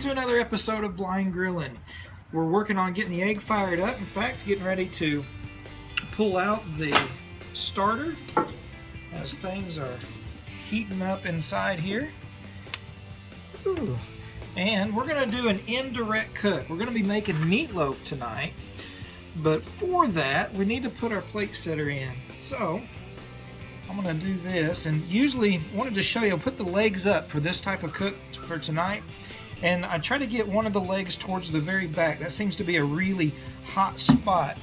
to another episode of Blind Grilling. We're working on getting the egg fired up. In fact, getting ready to pull out the starter as things are heating up inside here. Ooh. And we're going to do an indirect cook. We're going to be making meatloaf tonight. But for that, we need to put our plate setter in. So I'm going to do this, and usually wanted to show you, I'll put the legs up for this type of cook for tonight, and I try to get one of the legs towards the very back. That seems to be a really hot spot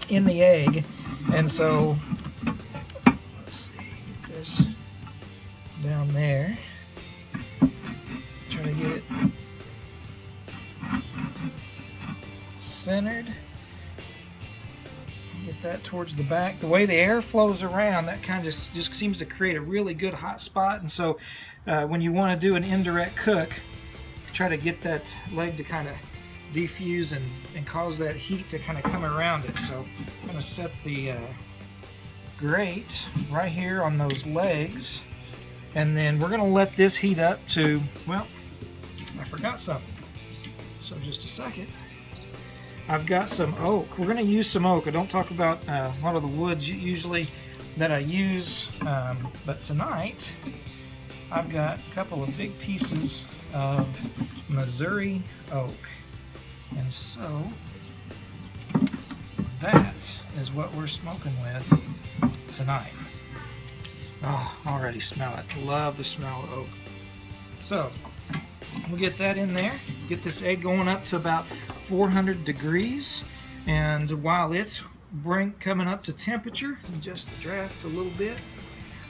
in the egg, and so let's see, get this down there. Try to get it centered. Get that towards the back. The way the air flows around, that kind of just seems to create a really good hot spot. And so when you want to do an indirect cook, try to get that leg to kind of defuse and cause that heat to kind of come around it. So I'm going to set the grate right here on those legs, and then we're going to let this heat up to, well, I forgot something. So just a second. I've got some oak. We're going to use some oak. I don't talk about a lot of the woods usually that I use, but tonight I've got a couple of big pieces of Missouri oak. And so that is what we're smoking with tonight. Oh, already smell it. Love the smell of oak. So we'll get that in there, get this egg going up to about 400 degrees, and while it's coming up to temperature, adjust the draft a little bit,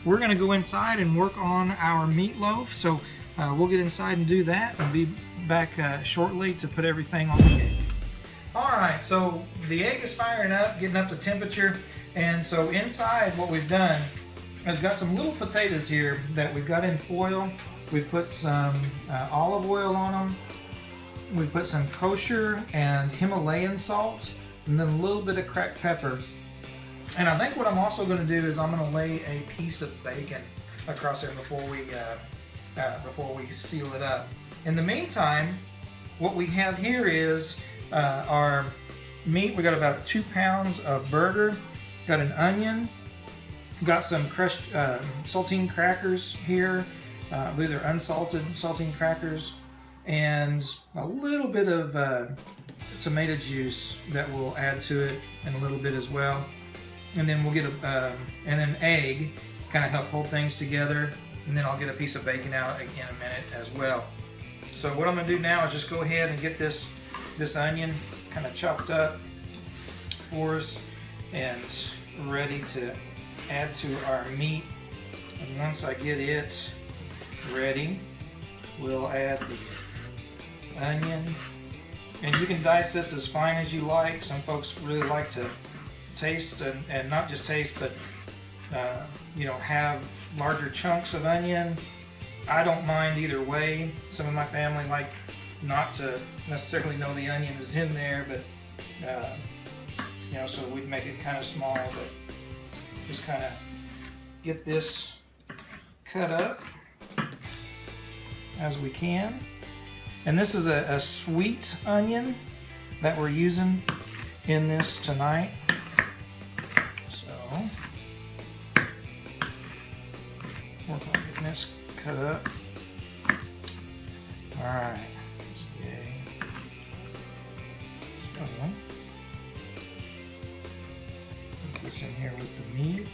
we're going to go inside and work on our meatloaf. So we'll get inside and do that and be back shortly to put everything on the egg. Alright, so the egg is firing up, getting up to temperature, and so inside what we've done is got some little potatoes here that we've got in foil. We've put some olive oil on them. We've put some kosher and Himalayan salt, and then a little bit of cracked pepper. And I think what I'm also going to do is I'm going to lay a piece of bacon across there before we seal it up. In the meantime, what we have here is our meat. We got about 2 pounds of burger. Got an onion. Got some crushed saltine crackers here. I believe they're unsalted saltine crackers, and a little bit of tomato juice that we'll add to it, and a little bit as well. And then we'll get and an egg, kind of help hold things together. And then I'll get a piece of bacon out in a minute as well. So what I'm going to do now is just go ahead and get this onion kind of chopped up for us and ready to add to our meat. And once I get it ready, we'll add the onion, and you can dice this as fine as you like. Some folks really like to taste and not just taste, but have larger chunks of onion. I don't mind either way. Some of my family like not to necessarily know the onion is in there, but so we'd make it kind of small, but just kind of get this cut up as we can. And this is a sweet onion that we're using in this tonight. So work on getting this cut up. Alright, that's the egg. So put this in here with the meat.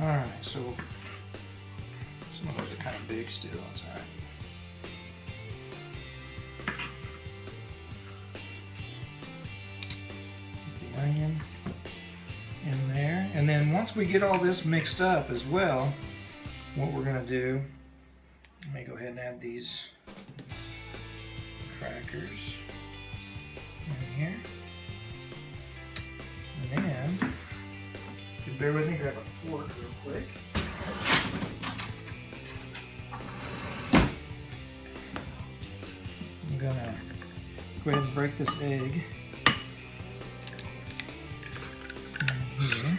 Alright, so some of those are kind of big still, that's alright. Put the onion in there, and then once we get all this mixed up as well, what we're going to do, let me go ahead and add these crackers in here. And then, if you bear with me, grab a fork real quick. I'm gonna go ahead and break this egg in here.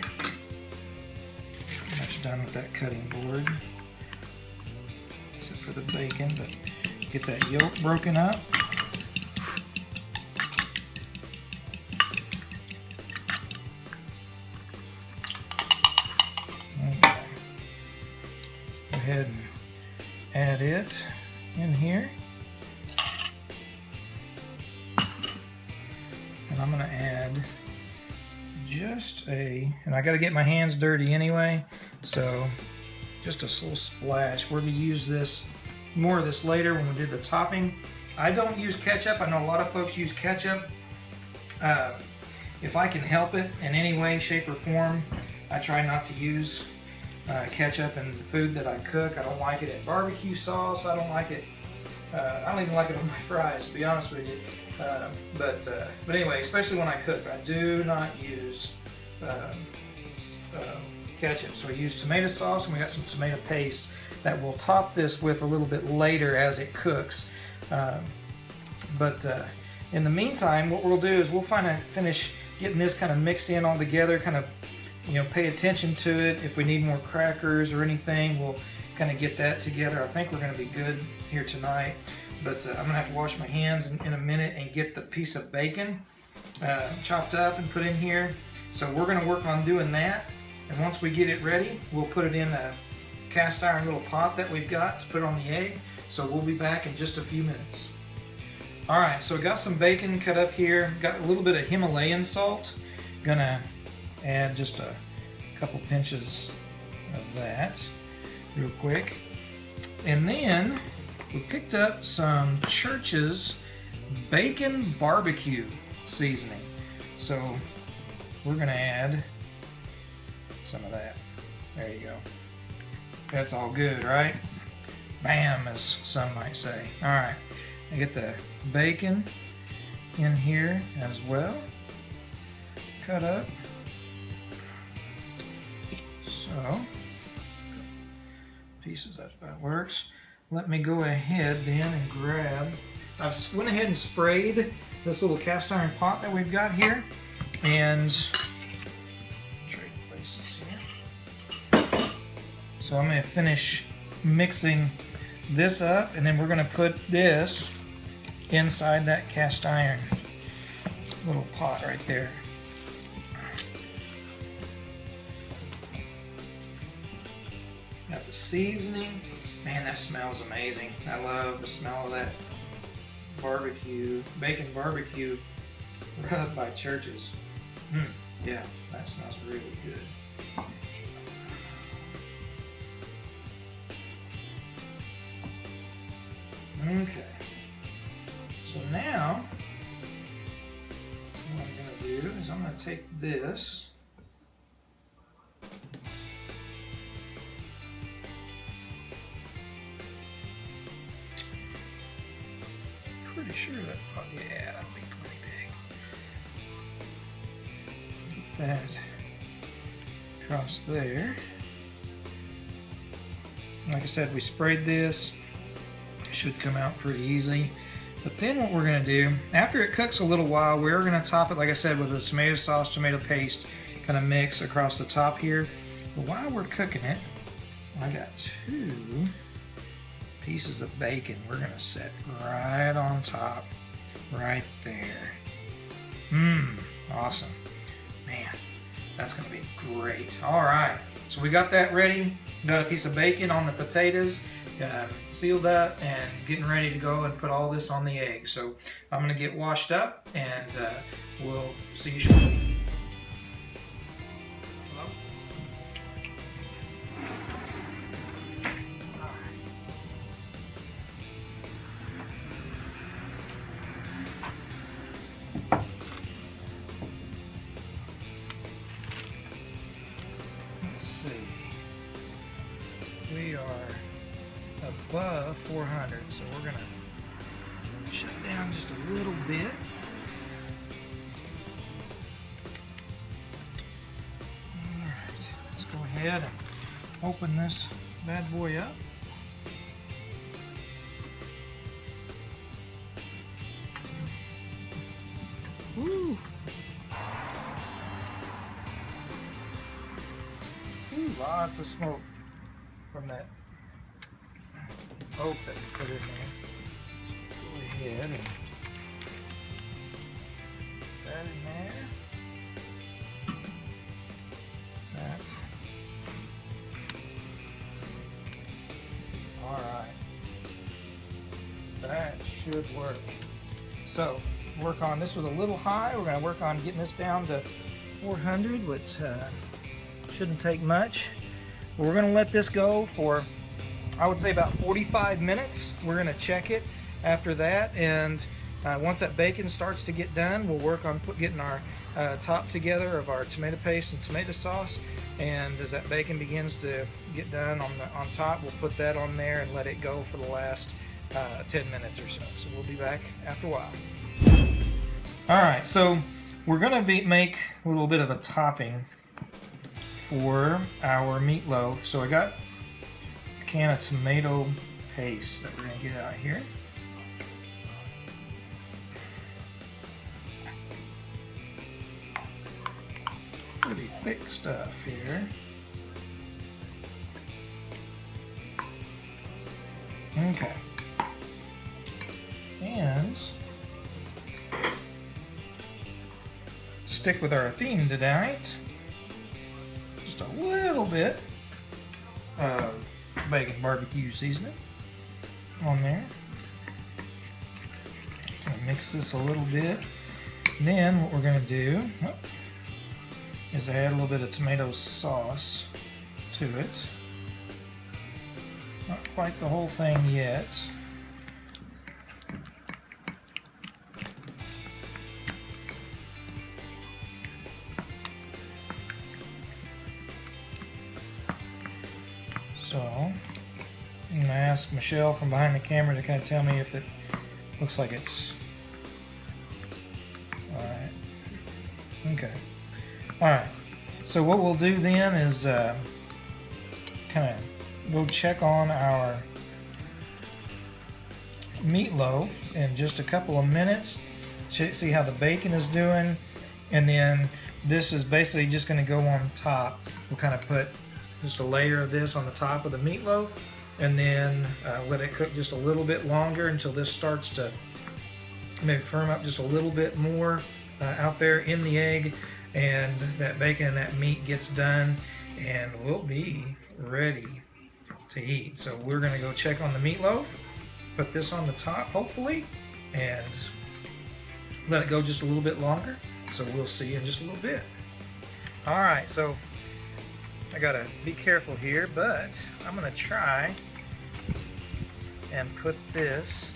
done with that cutting board, except for the bacon, but get that yolk broken up. Okay. Go ahead and add it in here. And I'm going to add just and I got to get my hands dirty anyway, so just a little splash. We're going to use this, more of this later when we do the topping. I don't use ketchup. I know a lot of folks use ketchup. If I can help it in any way, shape, or form, I try not to use ketchup in the food that I cook. I don't like it in barbecue sauce. I don't like it. I don't even like it on my fries, to be honest with you. But anyway, especially when I cook, I do not use ketchup. So we use tomato sauce, and we got some tomato paste that we'll top this with a little bit later as it cooks. In the meantime, what we'll do is we'll finish getting this kind of mixed in all together, kind of, you know, pay attention to it. If we need more crackers or anything, we'll kind of get that together. I think we're going to be good here tonight. But I'm going to have to wash my hands in a minute and get the piece of bacon chopped up and put in here. So we're going to work on doing that. And once we get it ready, we'll put it in a cast iron little pot that we've got to put on the egg. So we'll be back in just a few minutes. Alright, so I got some bacon cut up here. Got a little bit of Himalayan salt. Gonna add just a couple pinches of that real quick. And then we picked up some Church's bacon barbecue seasoning. So we're gonna add some of that. There you go. That's all good, right? Bam, as some might say. All right, I get the bacon in here as well, cut up. So pieces, that works. Let me go ahead then and grab, I've went ahead and sprayed this little cast iron pot that we've got here, and trade places here. So I'm going to finish mixing this up, and then we're going to put this inside that cast iron little pot right there. Got the seasoning. Man, that smells amazing. I love the smell of that barbecue, bacon barbecue rub by Church's. Yeah, that smells really good. Okay, so now what I'm going to do is I'm going to take this, pretty sure that probably, yeah, that'll be pretty big. Get that across there. Like I said, we sprayed this. Should come out pretty easy. But then what we're going to do, after it cooks a little while, we're going to top it, like I said, with a tomato sauce, tomato paste kind of mix across the top here. But while we're cooking it, I got 2 pieces of bacon we're going to set right on top, right there. Awesome. Man, that's going to be great. All right, so we got that ready. Got a piece of bacon on the potatoes. Sealed up and getting ready to go and put all this on the egg. So I'm going to get washed up, and we'll see you shortly. Let's see. We are above 400, so we're gonna shut down just a little bit. Alright, let's go ahead and open this bad boy up. Woo! Ooh, lots of smoke from that oak that we put in there. So let's go ahead and put that in there. That. Alright. That should work. So, work on, this was a little high, we're going to work on getting this down to 400, which shouldn't take much. But we're going to let this go for, I would say, about 45 minutes. We're going to check it after that, and once that bacon starts to get done, we'll work on getting our top together of our tomato paste and tomato sauce. And as that bacon begins to get done on top, we'll put that on there and let it go for the last 10 minutes or so. So we'll be back after a while. Alright, so we're going to make a little bit of a topping for our meatloaf. So I got a can of tomato paste that we're going to get out here. Pretty thick stuff here. Okay. And to stick with our theme tonight, just a little bit of bacon barbecue seasoning on there. Gonna mix this a little bit. And then what we're gonna do is add a little bit of tomato sauce to it. Not quite the whole thing yet. So, I'm going to ask Michelle from behind the camera to kind of tell me if it looks like it's alright. Okay. Alright. So what we'll do then is we'll check on our meatloaf in just a couple of minutes. See how the bacon is doing. And then this is basically just going to go on top. We'll kind of put just a layer of this on the top of the meatloaf, and then let it cook just a little bit longer until this starts to maybe firm up just a little bit more out there in the egg, and that bacon and that meat gets done, and we'll be ready to eat. So we're going to go check on the meatloaf, put this on the top hopefully, and let it go just a little bit longer. So we'll see in just a little bit. Alright, so I gotta be careful here, but I'm gonna try and put this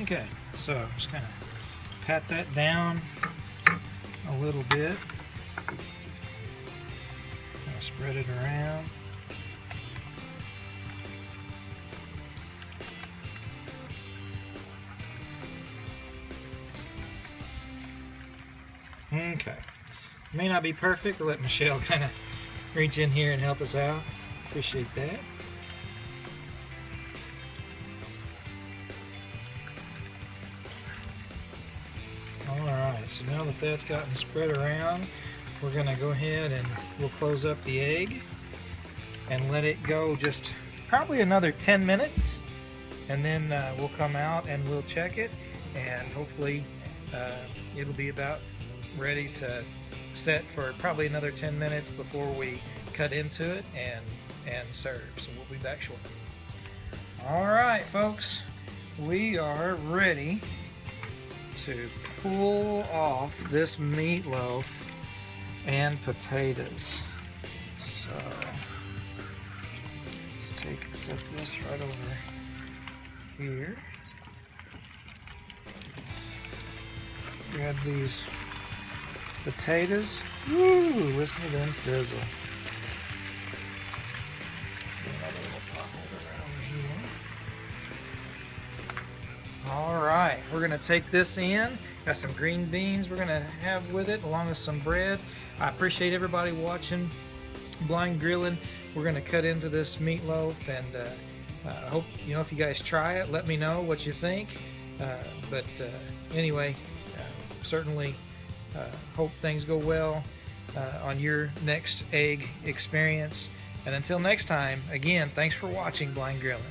okay, so just kind of pat that down a little bit. Spread it around. Okay. May not be perfect. I'll let Michelle kind of reach in here and help us out. Appreciate that. Alright, so now that that's gotten spread around, we're going to go ahead and we'll close up the egg and let it go just probably another 10 minutes, and then we'll come out and we'll check it, and hopefully it'll be about ready to set for probably another 10 minutes before we cut into it and serve. So we'll be back shortly. Alright folks, we are ready to pull off this meatloaf and potatoes. So let's set this right over here. Grab these potatoes. Woo! Listen to them sizzle. Alright, we're going to take this in. Got some green beans we're going to have with it, along with some bread. I appreciate everybody watching blind grilling. We're going to cut into this meatloaf, and I hope, if you guys try it, let me know what you think. But anyway, certainly hope things go well on your next egg experience. And until next time, again, thanks for watching Blind Grilling.